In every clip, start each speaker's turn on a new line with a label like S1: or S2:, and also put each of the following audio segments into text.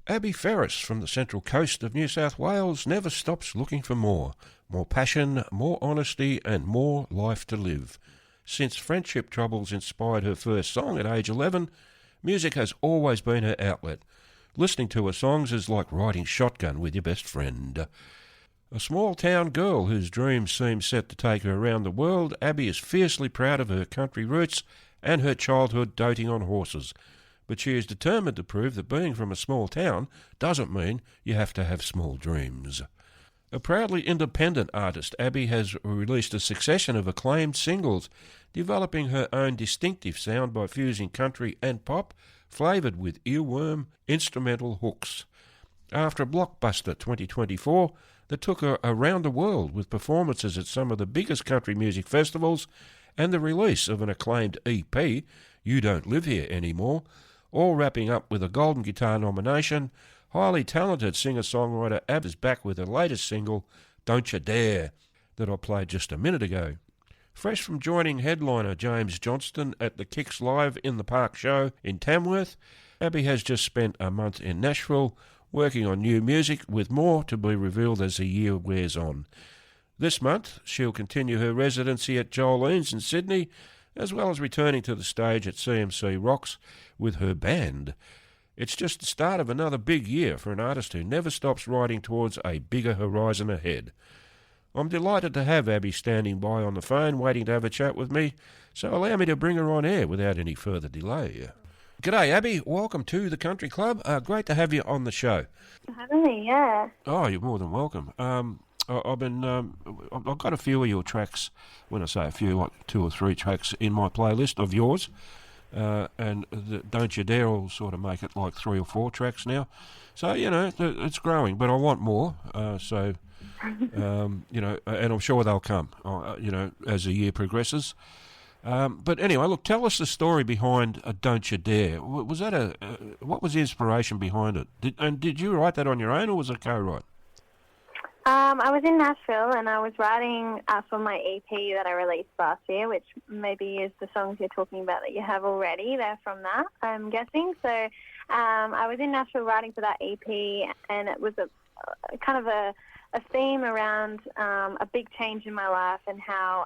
S1: Abbie Ferris from the central coast of New South Wales never stops looking for more. More passion, more honesty and more life to live. Since friendship troubles inspired her first song at age 11, music has always been her outlet. Listening to her songs is like riding shotgun with your best friend. A small town girl whose dreams seem set to take her around the world, Abbie is fiercely proud of her country roots and her childhood doting on horses. But she is determined to prove that being from a small town doesn't mean you have to have small dreams. A proudly independent artist, Abbie has released a succession of acclaimed singles, developing her own distinctive sound by fusing country and pop, flavoured with earworm instrumental hooks. After a blockbuster 2024 that took her around the world with performances at some of the biggest country music festivals and the release of an acclaimed EP, You Don't Live Here Anymore, all wrapping up with a Golden Guitar nomination, highly talented singer-songwriter Abbie is back with her latest single, Don't You Dare, that I played just a minute ago. Fresh from joining headliner James Johnston at the Kicks Live in the Park show in Tamworth, Abbie has just spent a month in Nashville working on new music, with more to be revealed as the year wears on. This month, she'll continue her residency at Jolene's in Sydney, as well as returning to the stage at CMC Rocks with her band. It's just the start of another big year for an artist who never stops riding towards a bigger horizon ahead. I'm delighted to have Abbie standing by on the phone waiting to have a chat with me, so allow me to bring her on air without any further delay. G'day Abbie, welcome to the Country Club. Great to have you on the show.
S2: For having me, yeah.
S1: Oh, you're more than welcome. I've got a few of your tracks, when I say a few, like 2 or 3 tracks in my playlist of yours, and Don't You Dare will sort of make it like 3 or 4 tracks now. So, it's growing, but I want more, and I'm sure they'll come, as the year progresses. But anyway, look, tell us the story behind Don't You Dare. Was that what was the inspiration behind it? Did you write that on your own, or was it co-write?
S2: I was in Nashville and I was writing for my EP that I released last year, which maybe is the songs you're talking about that you have already. They're from that, I'm guessing. So I was in Nashville writing for that EP, and it was a kind of a theme around a big change in my life and how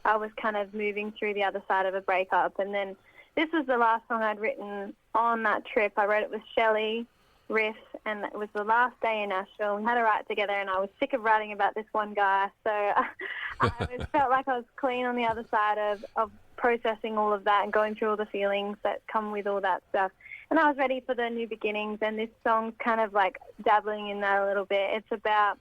S2: I was kind of moving through the other side of a breakup. And then this was the last song I'd written on that trip. I wrote it with Shelley Riff, and it was the last day in Nashville. We had to write together, and I was sick of writing about this one guy. So I felt like I was clean on the other side of processing all of that and going through all the feelings that come with all that stuff. And I was ready for the new beginnings, and this song's kind of like dabbling in that a little bit. It's about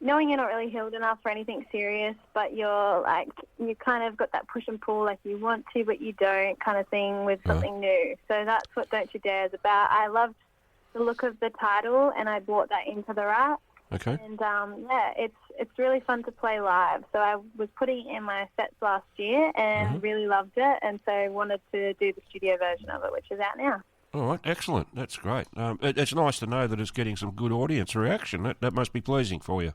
S2: knowing you're not really healed enough for anything serious, but you kind of got that push and pull, like you want to, but you don't kind of thing with something new. So that's what Don't You Dare is about. I loved the look of the title, and I brought that into the rap.
S1: Okay.
S2: And it's really fun to play live. So I was putting it in my sets last year and really loved it, and so wanted to do the studio version of it, which is out now.
S1: All right, excellent. That's great. It's nice to know that it's getting some good audience reaction. That must be pleasing for you.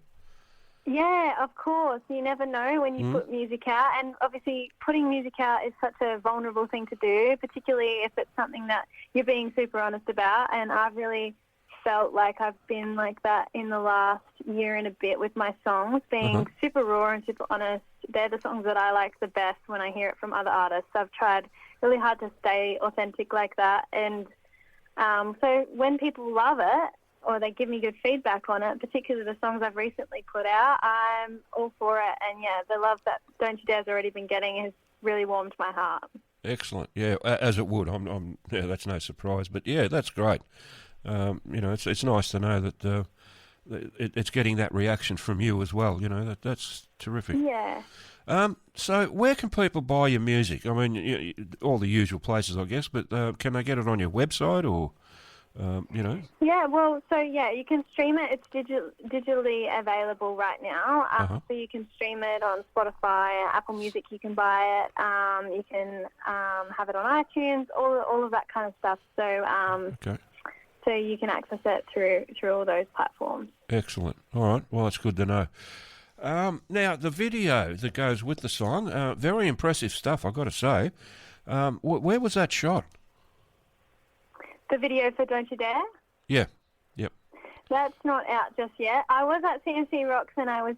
S2: Yeah, of course. You never know when you put music out, and obviously putting music out is such a vulnerable thing to do, particularly if it's something that you're being super honest about, and I've really felt like I've been like that in the last year and a bit with my songs, being super raw and super honest. They're the songs that I like the best when I hear it from other artists. I've tried really hard to stay authentic like that, and so when people love it, or they give me good feedback on it, particularly the songs I've recently put out, I'm all for it. And yeah, the love that Don't You Dare's already been getting has really warmed my heart.
S1: Excellent. Yeah, as it would. That's no surprise. But yeah, that's great. It's nice to know that it's getting that reaction from you as well. That's terrific.
S2: Yeah.
S1: So where can people buy your music? I mean, all the usual places, I guess, but can they get it on your website or...
S2: Yeah, well, so yeah, you can stream it. It's digitally available right now. So you can stream it on Spotify, Apple Music. You can buy it. You can have it on iTunes, all of that kind of stuff. So so you can access it through all those platforms.
S1: Excellent. All right. Well, that's good to know. Now, the video that goes with the song, very impressive stuff, I've got to say. Where was that shot?
S2: The video for Don't You Dare?
S1: Yeah. Yep.
S2: That's not out just yet. I was at CNC Rocks and I was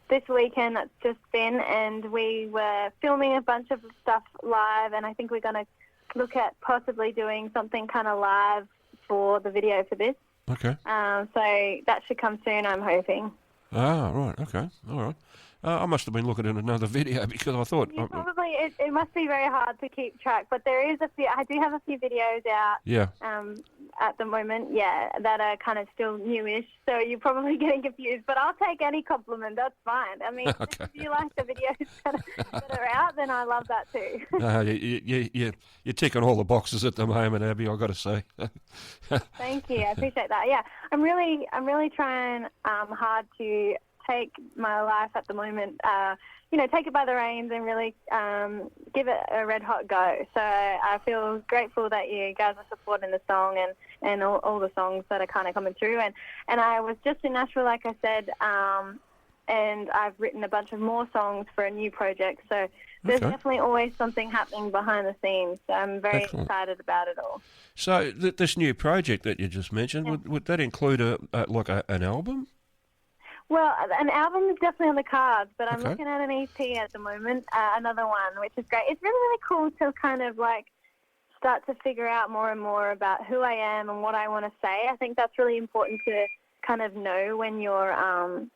S2: this weekend that's just been, and we were filming a bunch of stuff live, and I think we're going to look at possibly doing something kind of live for the video for this.
S1: Okay.
S2: So that should come soon, I'm hoping.
S1: Ah, right. Okay. All right. I must have been looking at another video because I thought...
S2: You probably, it must be very hard to keep track, but there is a few, I do have a few videos out
S1: yeah.
S2: At the moment, that are kind of still newish, so you're probably getting confused, but I'll take any compliment, that's fine. I mean,
S1: okay.
S2: if you like the videos that are out, then I love that too.
S1: You're ticking all the boxes at the moment, Abbie, I've got to say.
S2: Thank you, I appreciate that. Yeah, I'm really trying hard to take my life at the moment, take it by the reins and really give it a red hot go. So I feel grateful that you guys are supporting the song and all the songs that are kind of coming through. And I was just in Nashville, like I said, and I've written a bunch of more songs for a new project. So there's definitely always something happening behind the scenes. So I'm very excited about it all.
S1: So this new project that you just mentioned, would that include an album?
S2: Well, an album is definitely on the cards, but I'm looking at an EP at the moment, another one, which is great. It's really, really cool to kind of start to figure out more and more about who I am and what I want to say. I think that's really important to kind of know when you're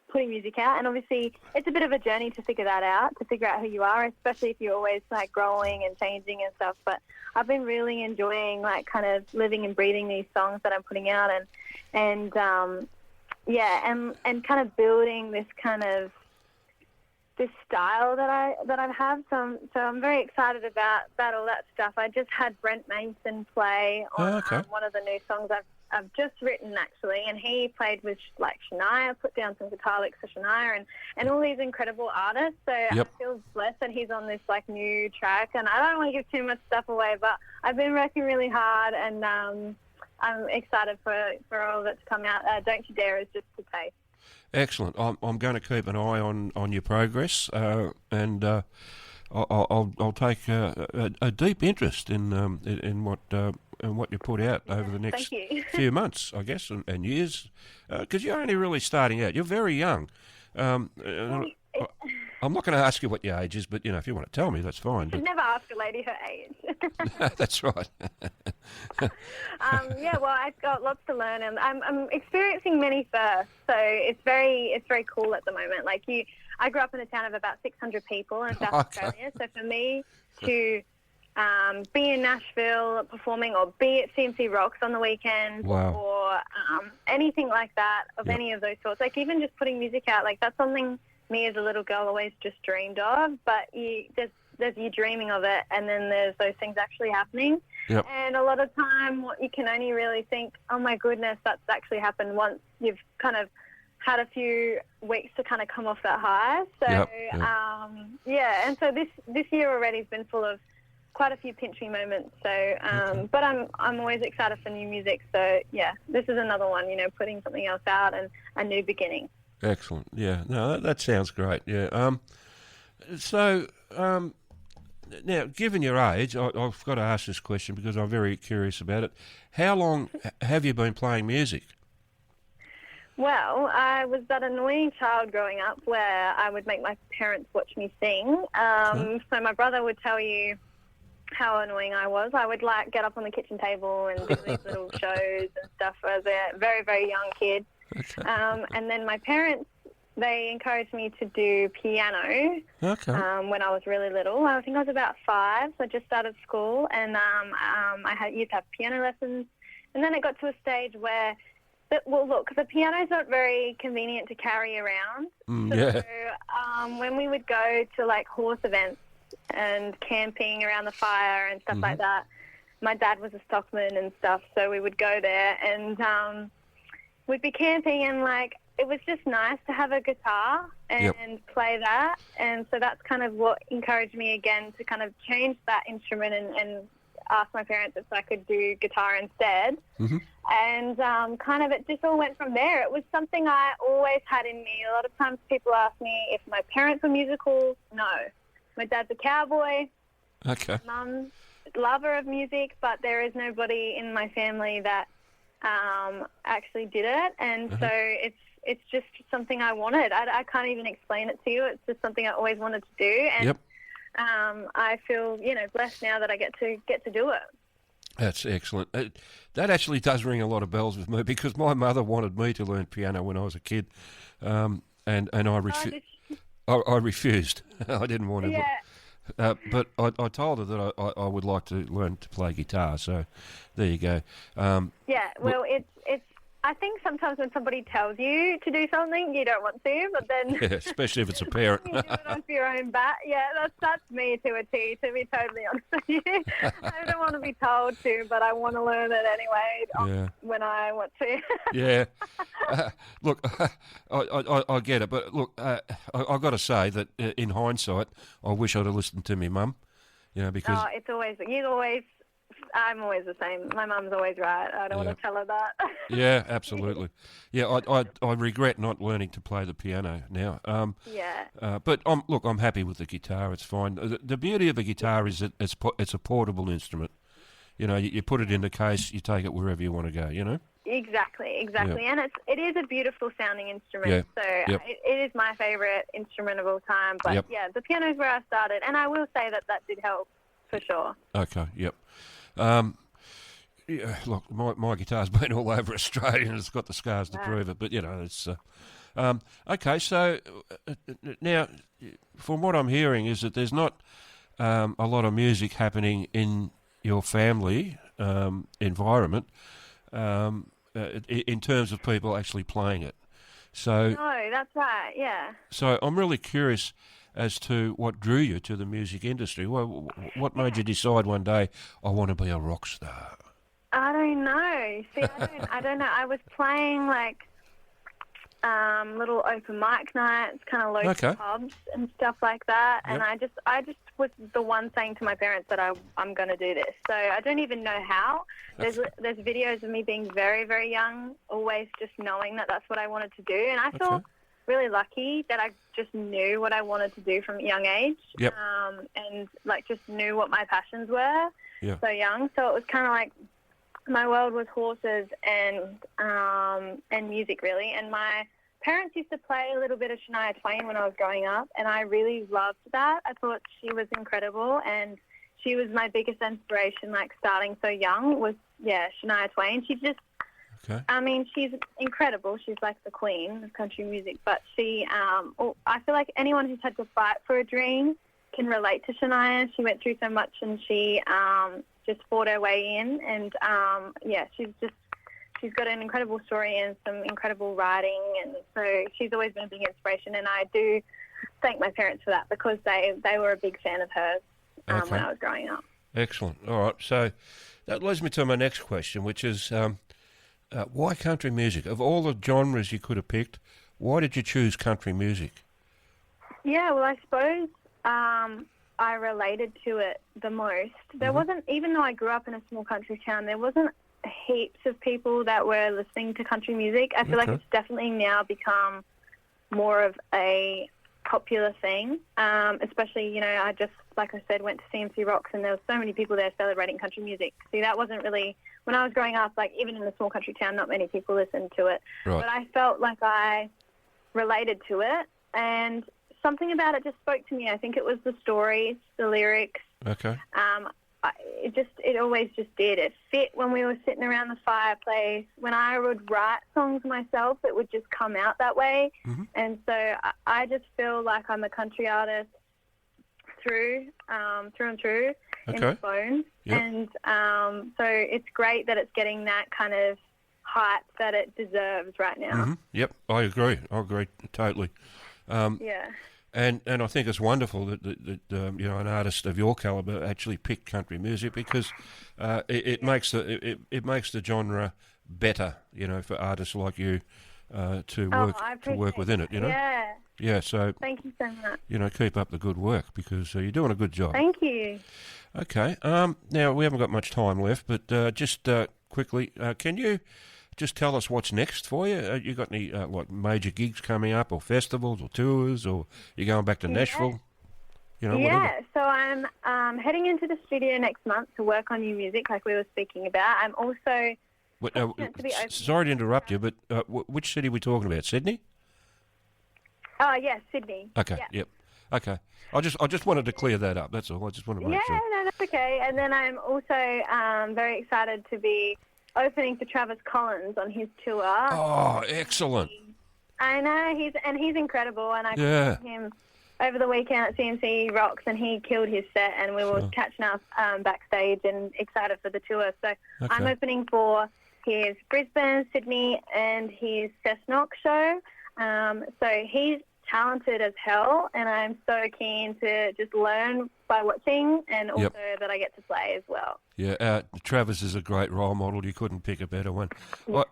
S2: putting music out. And obviously, it's a bit of a journey to figure that out, to figure out who you are, especially if you're always growing and changing and stuff. But I've been really enjoying kind of living and breathing these songs that I'm putting out and kind of building this kind of this style that I have. So I'm very excited about all that stuff. I just had Brent Mason play on one of the new songs I've just written actually, and he played with Shania, put down some guitar licks for Shania, and all these incredible artists. So I feel blessed that he's on this new track, and I don't want to give too much stuff away, but I've been working really hard, and I'm excited for all of it to come out. Don't You Dare is just to taste.
S1: Excellent. I'm going to keep an eye on your progress, and I'll take a deep interest in what you put out over the next few months, I guess, and years, because you're only really starting out. You're very young. I'm not going to ask you what your age is, but if you want to tell me, that's fine.
S2: But... Never ask a lady her age.
S1: That's right.
S2: Well, I've got lots to learn, and I'm experiencing many firsts, so it's very cool at the moment. I grew up in a town of about 600 people in South Australia, so for me to be in Nashville performing, or be at CMC Rocks on the weekend, or anything like that, of any of those sorts, even just putting music out, that's something me as a little girl always just dreamed of, but there's you dreaming of it, and then there's those things actually happening. Yep. And a lot of time you can only really think, oh my goodness, that's actually happened once you've kind of had a few weeks to kind of come off that high. So, and so this year already has been full of quite a few pinch me moments. So, but I'm always excited for new music. So, this is another one, putting something else out and a new beginning.
S1: Excellent. Yeah. No, that sounds great. Yeah. Now, given your age, I've got to ask this question because I'm very curious about it. How long have you been playing music?
S2: Well, I was that annoying child growing up where I would make my parents watch me sing. So my brother would tell you how annoying I was. I would get up on the kitchen table and do these little shows and stuff as a very, very young kid. Okay. And then my parents, they encouraged me to do piano when I was really little. I think I was about 5, so I just started school, and I used to have piano lessons. And then it got to a stage where, the piano's not very convenient to carry around. So when we would go to horse events and camping around the fire and stuff like that, my dad was a stockman and stuff, so we would go there and we'd be camping, and it was just nice to have a guitar and play that. And so that's kind of what encouraged me again to kind of change that instrument and ask my parents if I could do guitar instead. And kind of it just all went from there. It was something I always had in me. A lot of times people ask me if my parents were musical. No. My dad's a cowboy.
S1: Okay.
S2: Mum's a lover of music, but there is nobody in my family that actually did it, and so it's just something I wanted. I can't even explain it to you. It's just something I always wanted to do, and I feel blessed now that I get to do it.
S1: That's excellent. That actually does ring a lot of bells with me because my mother wanted me to learn piano when I was a kid, and I refused. I didn't want to.
S2: Yeah.
S1: But I told her that I would like to learn to play guitar. So there you go.
S2: Well, it's. I think sometimes when somebody tells you to do something, you don't want to, but then...
S1: especially if it's a parent.
S2: You do it off your own bat. Yeah, that's me to a T, to be totally honest with you. I don't want to be told to, but I want to learn it anyway when I want to.
S1: Yeah. Look, I get it, but look, I've got to say that in hindsight, I wish I'd have listened to my mum, because...
S2: Oh, it's always... I'm always the same. My mum's always right. I don't want to tell her that.
S1: Yeah, absolutely. Yeah, I regret not learning to play the piano now. But I'm happy with the guitar. It's fine. The beauty of a guitar is that it's a portable instrument. You put it in the case, you take it wherever you want to go.
S2: Exactly,
S1: Yeah.
S2: and it is a beautiful sounding instrument.
S1: Yeah.
S2: So
S1: Yep.
S2: it is my favourite instrument of all time. But the piano is where I started, and I will say that did help for sure.
S1: Okay. Yep. Look, my guitar's been all over Australia and it's got the scars to prove it, but it's okay. So now, from what I'm hearing, is that there's not a lot of music happening in your family environment in terms of people actually playing it. So
S2: no, that's right. Yeah.
S1: So I'm really curious as to what drew you to the music industry. What made you decide one day, I want to be a rock star?
S2: I don't know. See, I don't know. I was playing like little open mic nights, kind of local pubs and stuff like that. And I just was the one saying to my parents that I'm going to do this. So I don't even know how. There's videos of me being very, very young, always just knowing that that's what I wanted to do. And I feel really lucky that I just knew what I wanted to do from a young age.
S1: Yep.
S2: And like just knew what my passions were so young. So it was kind of like my world was horses and music really. And my parents used to play a little bit of Shania Twain when I was growing up, and I really loved that. I thought she was incredible, and she was my biggest inspiration, like starting so young was, Shania Twain. She just, I mean, she's incredible. She's like the queen of country music, but she, I feel like anyone who's had to fight for a dream can relate to Shania. She went through so much, and she just fought her way in, and she's got an incredible story and some incredible writing, and so she's always been a big inspiration, and I do thank my parents for that because they were a big fan of hers when I was growing up.
S1: Excellent. All right, so that leads me to my next question, which is why country music? Of all the genres you could have picked, why did you choose country music?
S2: Yeah, well, I suppose I related to it the most. There wasn't, even though I grew up in a small country town, there wasn't heaps of people that were listening to country music. I feel like it's definitely now become more of a popular thing, especially, I just, like I said, went to CMC Rocks and there were so many people there celebrating country music. See, that wasn't really, when I was growing up, like even in a small country town, not many people listened to it.
S1: Right.
S2: But I felt like I related to it, and something about it just spoke to me. I think it was the stories, the lyrics.
S1: Okay.
S2: It always just did. It fit when we were sitting around the fireplace. When I would write songs myself, it would just come out that way. And so I just feel like I'm a country artist through and through in the bones.
S1: Yep.
S2: And so it's great that it's getting that kind of hype that it deserves right now.
S1: Yep, I agree totally. And I think it's wonderful that an artist of your caliber actually picked country music because it makes the genre better, for artists like you to work within it. Yeah. So
S2: thank you so much.
S1: Keep up the good work because you're doing a good job.
S2: Thank you.
S1: Okay. Now we haven't got much time left, but just quickly, can you just tell us what's next for you? You got any major gigs coming up, or festivals, or tours, or you going back to Nashville? Whatever.
S2: So I'm heading into the studio next month to work on new music, like we were speaking about. I'm also fortunate to be open.
S1: Sorry to interrupt you, but which city are we talking about? Sydney?
S2: Oh, yes, Sydney.
S1: Okay,
S2: Yeah.
S1: yep. Okay. I just wanted to clear that up, that's all. I just wanted to make sure.
S2: No, that's okay. And then I'm also very excited to be opening for Travis Collins on his tour.
S1: Oh, excellent.
S2: I know, he's incredible, and I
S1: Yeah.
S2: saw him over the weekend at CMC Rocks, and he killed his set, and we were catching up backstage and excited for the tour. So I'm opening for his Brisbane, Sydney, and his Cessnock show. So he's talented as hell, and I'm so keen to just learn by watching, and also that I get to play as well.
S1: Yeah, Travis is a great role model. You couldn't pick a better one.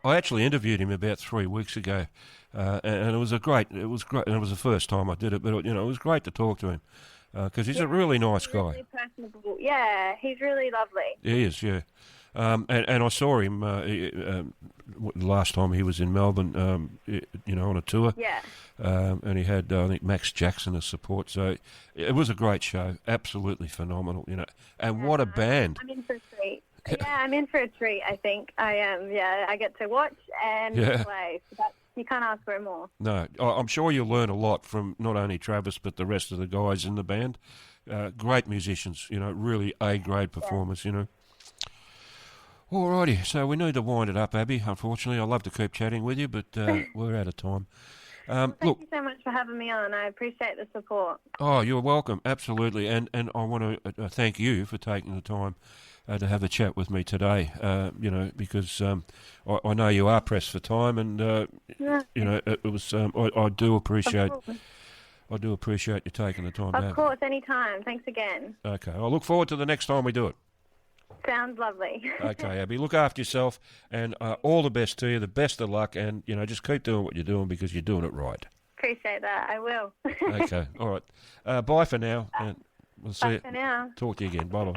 S1: I actually interviewed him about 3 weeks ago, and it was great, and it was the first time I did it, but it was great to talk to him because he's a really nice guy.
S2: Really personable. Yeah, he's really lovely.
S1: He is, yeah. And I saw him last time he was in Melbourne, on a tour.
S2: Yeah.
S1: And he had, I think, Max Jackson as support. So it was a great show, absolutely phenomenal, And what a band!
S2: I'm in for a treat. Yeah, I'm in for a treat. I think I am. Yeah, I get to watch and play. So you can't ask for more. No,
S1: I'm sure you'll learn a lot from not only Travis but the rest of the guys in the band. Great musicians, really A-grade performers, Alrighty, so we need to wind it up, Abbie. Unfortunately, I'd love to keep chatting with you, but we're out of time.
S2: Thank you so much for having me on. I appreciate the support.
S1: Oh, you're welcome, absolutely. And I want to thank you for taking the time to have a chat with me today, because I know you are pressed for time, and, it was, I do appreciate you taking the time.
S2: Of course, anytime. Thanks again.
S1: Okay, I look forward to the next time we do it.
S2: Sounds lovely.
S1: Okay, Abbie, look after yourself, and all the best to you, the best of luck, and, just keep doing what you're doing because you're doing it right.
S2: Appreciate that. I will.
S1: Okay, all right. Bye for now, and we'll see you.
S2: Bye for now.
S1: Talk to you again. Bye-bye.